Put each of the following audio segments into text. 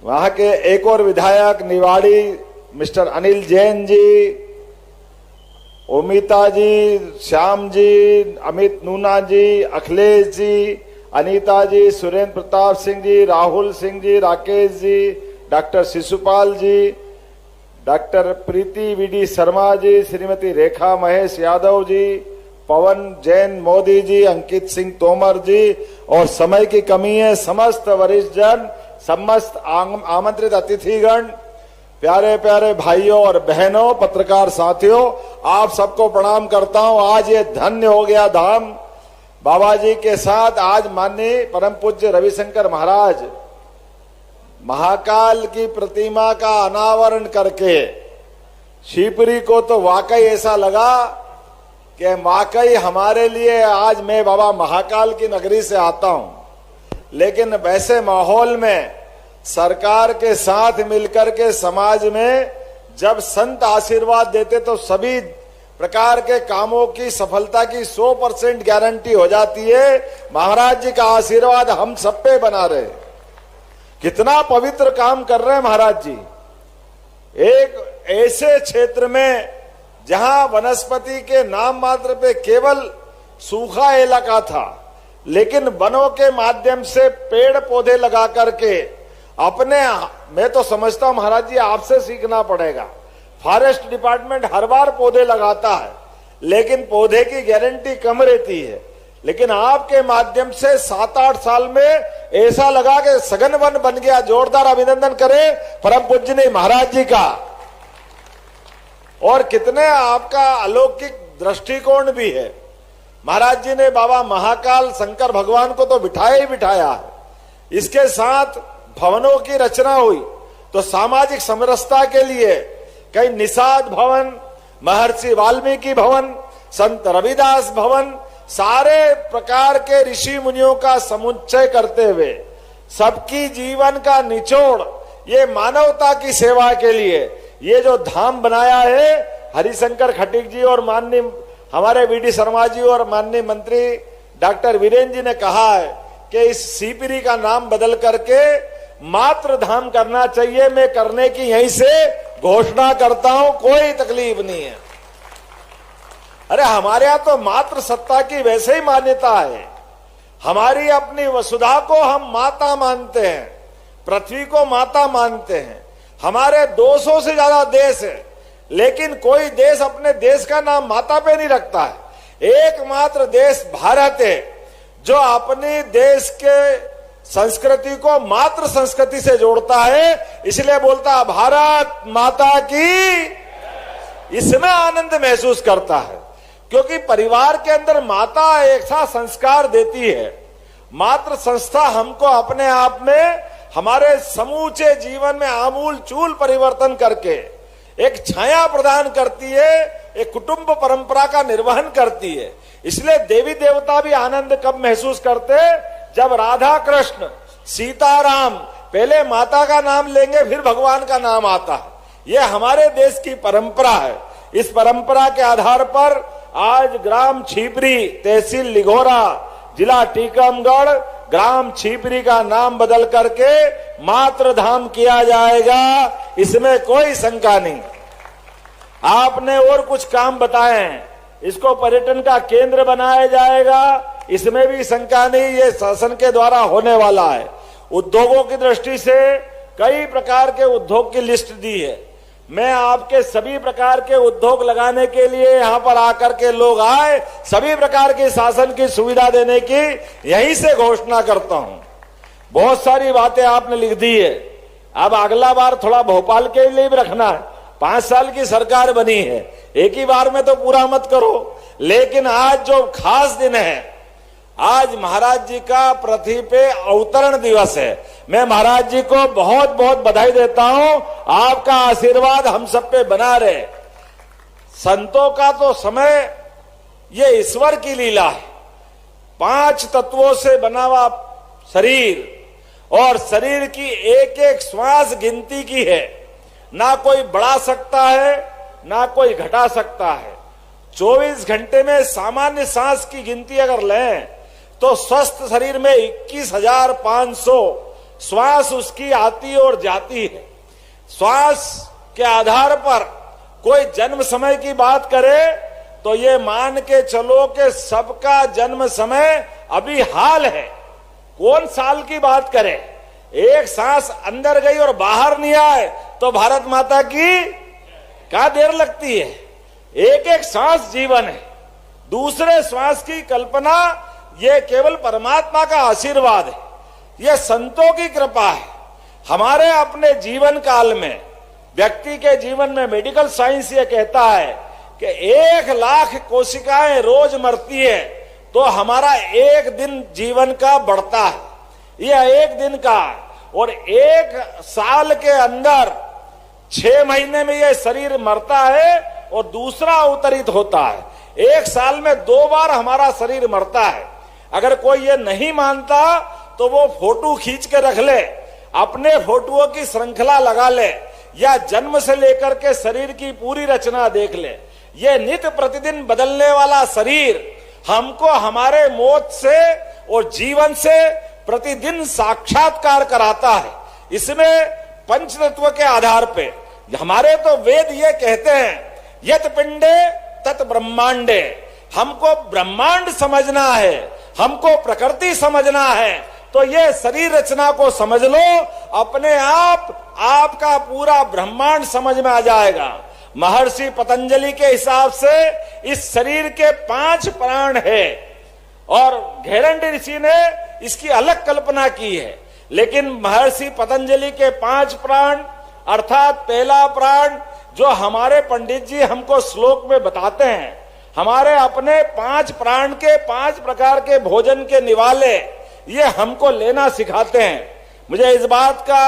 वहां के एक और विधायक निवाड़ी मिस्टर अनिल जैन जी, ओमिता जी, श्याम जी, अमित नूना जी, अखिलेश जी, अनीता जी, सुरेंद्र प्रताप सिंह जी, राहुल सिंह जी, राकेश जी, डॉक्टर शिशुपाल जी, डॉक्टर प्रीति वीडी शर्मा जी, श्रीमती रेखा महेश यादव जी, पवन जैन मोदी जी, अंकित सिंह तोमर जी, और समय की कमी है, समस्त वरिष्ठ जन, समस्त आमंत्रित अतिथिगण, प्यारे प्यारे भाइयों और बहनों, पत्रकार साथियों, आप सबको प्रणाम करता हूं। आज ये धन्य हो गया धाम बाबा जी के साथ। आज माननीय परम पूज्य रविशंकर महाराज महाकाल की प्रतिमा का अनावरण करके शिवपुरी को तो वाकई ऐसा लगा कि वाकई हमारे लिए आज मैं बाबा महाकाल की नगरी से आता हूं, लेकिन वैसे माहौल में सरकार के साथ मिलकर के समाज में जब संत आशीर्वाद देते तो सभी प्रकार के कामों की सफलता की 100% गारंटी हो जाती है। महाराज जी का आशीर्वाद हम सब पे बना रहे। कितना पवित्र काम कर रहे हैं महाराज जी। एक ऐसे क्षेत्र में जहां वनस्पति के नाम मात्र पे केवल सूखा इलाका था, लेकिन वनों के माध्यम से पेड़ पौधे लगा करके अपने, मैं तो समझता हूं महाराज जी आपसे सीखना पड़ेगा। फॉरेस्ट डिपार्टमेंट हर बार पौधे लगाता है, लेकिन पौधे की गारंटी कम रहती है, लेकिन आपके माध्यम से 7-8 साल में ऐसा लगा कि सघन वन बन गया। जोरदार अभिनंदन करें परम पूज्य महाराज जी का। और कितने आपका अलौकिक दृष्टिकोण भी है। महाराज जी ने बाबा महाकाल शंकर भगवान को तो बिठाया ही बिठाया है। इसके साथ भवनों की रचना हुई तो सामाजिक समरसता के लिए कई निषाद भवन, महर्षि वाल्मीकि भवन, संत रविदास भवन, सारे प्रकार के ऋषि मुनियों का समुच्चय करते हुए सबकी जीवन का निचोड़ ये मानवता की सेवा के लिए ये जो धाम बनाया है, हरिशंकर खटीक जी और माननीय हमारे वीडी शर्मा जी और माननीय मंत्री डॉक्टर वीरेंद्र जी ने कहा है कि इस शिवपुरी का नाम बदल करके मात्र धाम करना चाहिए। मैं करने की यहीं से घोषणा करता हूं, कोई तकलीफ नहीं है। अरे हमारे यहां तो मात्र सत्ता की वैसे ही मान्यता है। हमारी अपनी वसुधा को हम माता मानते हैं, पृथ्वी को माता मानते हैं। हमारे 200 से ज्यादा देश है, लेकिन कोई देश अपने देश का नाम माता पे नहीं रखता है। एकमात्र देश भारत है जो अपने देश के संस्कृति को मात्र संस्कृति से जोड़ता है, इसलिए बोलता है भारत माता की। इसमें आनंद महसूस करता है, क्योंकि परिवार के अंदर माता ऐसा संस्कार देती है। मात्र संस्था हमको अपने आप में हमारे समूचे जीवन में आमूल चूल परिवर्तन करके एक छाया प्रदान करती है, एक कुटुंब परंपरा का निर्वहन करती है। इसलिए देवी देवता भी आनंद कब महसूस करते, जब राधा कृष्ण सीताराम पहले माता का नाम लेंगे फिर भगवान का नाम आता है। यह हमारे देश की परंपरा है। इस परंपरा के आधार पर आज ग्राम छिपरी, तहसील लिघोरा, जिला टीकमगढ़, ग्राम छिपरी का नाम बदल करके मात्र धाम किया जाएगा, इसमें कोई शंका नहीं। आपने और कुछ काम बताए हैं, इसको पर्यटन का केंद्र बनाया जाएगा, इसमें भी शंका नहीं, ये शासन के द्वारा होने वाला है। उद्योगों की दृष्टि से कई प्रकार के उद्योग की लिस्ट दी है। मैं आपके सभी प्रकार के उद्योग लगाने के लिए यहाँ पर आकर के लोग आए, सभी प्रकार की शासन की सुविधा देने की यहीं से घोषणा करता हूँ। बहुत सारी बातें आपने लिख दी है, अब अगला बार थोड़ा भोपाल के लिए भी रखना है। 5 साल की सरकार बनी है, एक ही बार में तो पूरा मत करो। लेकिन आज जो खास दिन है, आज महाराज जी का पृथ्वी पे अवतरण दिवस है। मैं महाराज जी को बहुत बहुत बधाई देता हूं। आपका आशीर्वाद हम सब पे बना रहे। संतों का तो समय ये ईश्वर की लीला है। 5 तत्वों से बना हुआ शरीर, और शरीर की एक एक श्वास गिनती की है। ना कोई बढ़ा सकता है, ना कोई घटा सकता है। 24 घंटे में सामान्य सांस की गिनती अगर लें तो स्वस्थ शरीर में 21,500 श्वास उसकी आती और जाती है। श्वास के आधार पर कोई जन्म समय की बात करे तो ये मान के चलो कि सबका जन्म समय अभी हाल है। कौन साल की बात करे, एक सांस अंदर गई और बाहर नहीं आए तो भारत माता की क्या देर लगती है। एक एक सांस जीवन है, दूसरे श्वास की कल्पना ये केवल परमात्मा का आशीर्वाद है, ये संतों की कृपा है। हमारे अपने जीवन काल में, व्यक्ति के जीवन में मेडिकल साइंस ये कहता है कि 1,00,000 कोशिकाएं रोज मरती है तो हमारा एक दिन जीवन का बढ़ता है। यह एक दिन का, और 1 साल के अंदर 6 महीने में यह शरीर मरता है और दूसरा अवतरित होता है। 1 साल में 2 बार हमारा शरीर मरता है। अगर कोई ये नहीं मानता तो वो फोटो खींच के रख ले, अपने फोटोओं की श्रृंखला लगा ले, या जन्म से लेकर के शरीर की पूरी रचना देख ले। ये नित्य प्रतिदिन बदलने वाला शरीर हमको हमारे मौत से और जीवन से प्रतिदिन साक्षात्कार कराता है। इसमें पंचतत्व के आधार पे हमारे तो वेद ये कहते हैं, यत पिंडे तत ब्रह्मांडे। हमको ब्रह्मांड समझना है, हमको प्रकृति समझना है, तो ये शरीर रचना को समझ लो, अपने आप आपका पूरा ब्रह्मांड समझ में आ जाएगा। महर्षि पतंजलि के हिसाब से इस शरीर के 5 प्राण है और घेरंडी ऋषि ने इसकी अलग कल्पना की है। लेकिन महर्षि पतंजलि के 5 प्राण अर्थात पहला प्राण जो हमारे पंडित जी हमको श्लोक में बताते हैं, हमारे अपने 5 प्राण के 5 प्रकार के भोजन के निवाले ये हमको लेना सिखाते हैं। मुझे इस बात का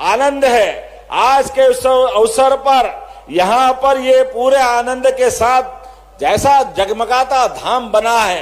आनंद है आज के अवसर पर यहाँ पर ये पूरे आनंद के साथ जैसा जगमगाता धाम बना है,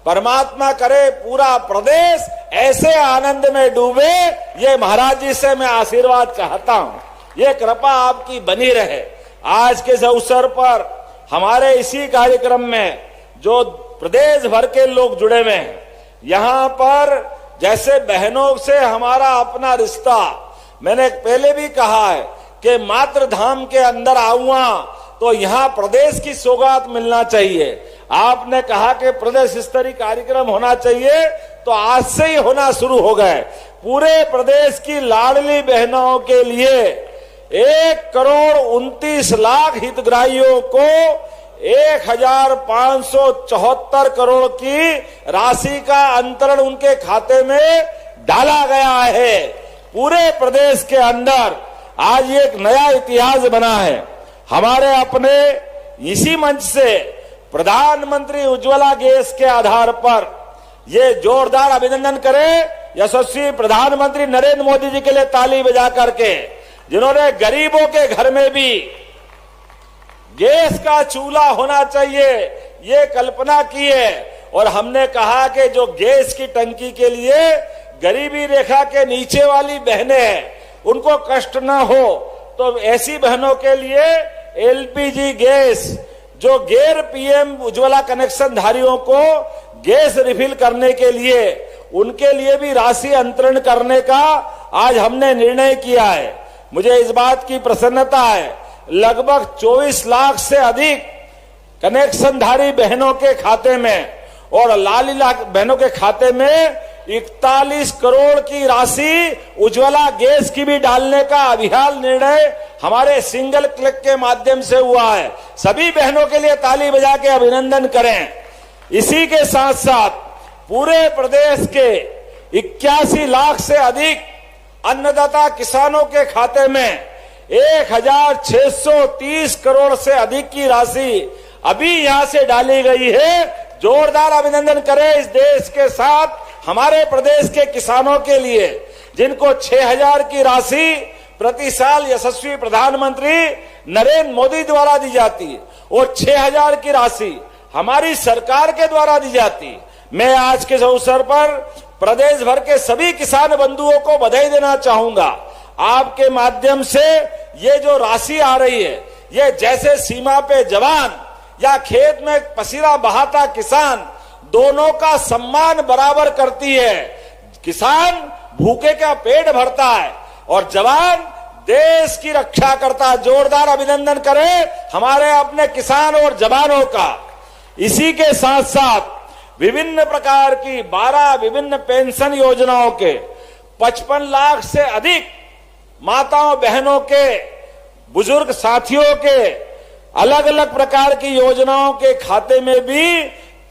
परमात्मा करे पूरा प्रदेश ऐसे आनंद में डूबे, ये महाराज जी से मैं आशीर्वाद चाहता हूँ। ये कृपा आपकी बनी रहे। आज के इस अवसर पर हमारे इसी कार्यक्रम में जो प्रदेश भर के लोग जुड़े हुए हैं, यहाँ पर जैसे बहनों से हमारा अपना रिश्ता, मैंने पहले भी कहा है कि मातृ धाम के अंदर आऊंगा तो यहाँ प्रदेश की सौगात मिलना चाहिए। आपने कहा कि प्रदेश स्तरीय कार्यक्रम होना चाहिए, तो आज से ही होना शुरू हो गए। पूरे प्रदेश की लाडली बहनों के लिए 1,29,00,000 हितग्राहियों को 1,574 करोड़ की राशि का अंतरण उनके खाते में डाला गया है। पूरे प्रदेश के अंदर आज एक नया इतिहास बना है। हमारे अपने इसी मंच से प्रधानमंत्री उज्ज्वला गैस के आधार पर ये जोरदार अभिनंदन करें यशस्वी प्रधानमंत्री नरेंद्र मोदी जी के लिए ताली बजा करके, जिन्होंने गरीबों के घर में भी गैस का चूल्हा होना चाहिए ये कल्पना की है। और हमने कहा कि जो गैस की टंकी के लिए गरीबी रेखा के नीचे वाली बहनें हैं उनको कष्ट ना हो, तो ऐसी बहनों के लिए एलपीजी गैस, जो गैर पीएम उज्ज्वला कनेक्शन धारियों को गैस रिफिल करने के लिए उनके लिए भी राशि अंतरण करने का आज हमने निर्णय किया है। मुझे इस बात की प्रसन्नता है, लगभग 24 लाख से अधिक कनेक्शनधारी बहनों के खाते में और लाली लाख बहनों के खाते में 41 करोड़ की राशि उज्ज्वला गैस की भी डालने का अभियान निर्णय हमारे सिंगल क्लिक के माध्यम से हुआ है। सभी बहनों के लिए ताली बजा के अभिनंदन करें। इसी के साथ साथ पूरे प्रदेश के 81 लाख से अधिक अन्नदाता किसानों के खाते में 1,630 करोड़ से अधिक की राशि अभी यहां से डाली गई है। जोरदार अभिनंदन करें इस देश के साथ हमारे प्रदेश के किसानों के लिए, जिनको 6,000 की राशि प्रति साल यशस्वी प्रधानमंत्री नरेंद्र मोदी द्वारा दी जाती है और 6,000 की राशि हमारी सरकार के द्वारा दी जाती। मैं आज के अवसर पर प्रदेश भर के सभी किसान बंधुओं को बधाई देना चाहूंगा। आपके माध्यम से ये जो राशि आ रही है, ये जैसे सीमा पे जवान या खेत में पसीना बहाता किसान, दोनों का सम्मान बराबर करती है। किसान भूखे का पेट भरता है और जवान देश की रक्षा करता। जोरदार अभिनंदन करें हमारे अपने किसान और जवानों का। इसी के साथ साथ विभिन्न प्रकार की 12 विभिन्न पेंशन योजनाओं के 55 लाख से अधिक माताओं बहनों के, बुजुर्ग साथियों के अलग अलग प्रकार की योजनाओं के खाते में भी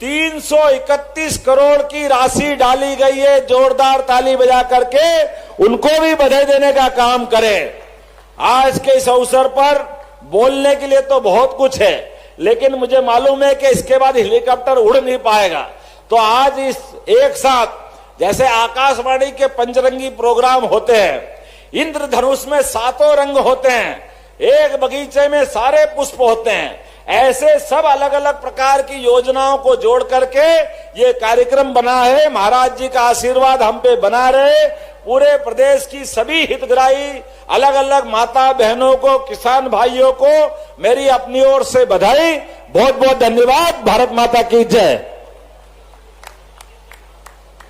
331 करोड़ की राशि डाली गई है। जोरदार ताली बजा करके उनको भी बधाई देने का काम करें। आज के इस अवसर पर बोलने के लिए तो बहुत कुछ है, लेकिन मुझे मालूम है कि इसके बाद हेलीकॉप्टर उड़ नहीं पाएगा। तो आज इस एक साथ जैसे आकाशवाणी के पंचरंगी प्रोग्राम होते हैं, इंद्रधनुष में 7 रंग होते हैं, एक बगीचे में सारे पुष्प होते हैं, ऐसे सब अलग अलग प्रकार की योजनाओं को जोड़ करके ये कार्यक्रम बना है। महाराज जी का आशीर्वाद हम पे बना रहे। पूरे प्रदेश की सभी हितग्राही अलग अलग माता बहनों को, किसान भाइयों को मेरी अपनी ओर से बधाई। बहुत बहुत धन्यवाद। भारत माता की जय।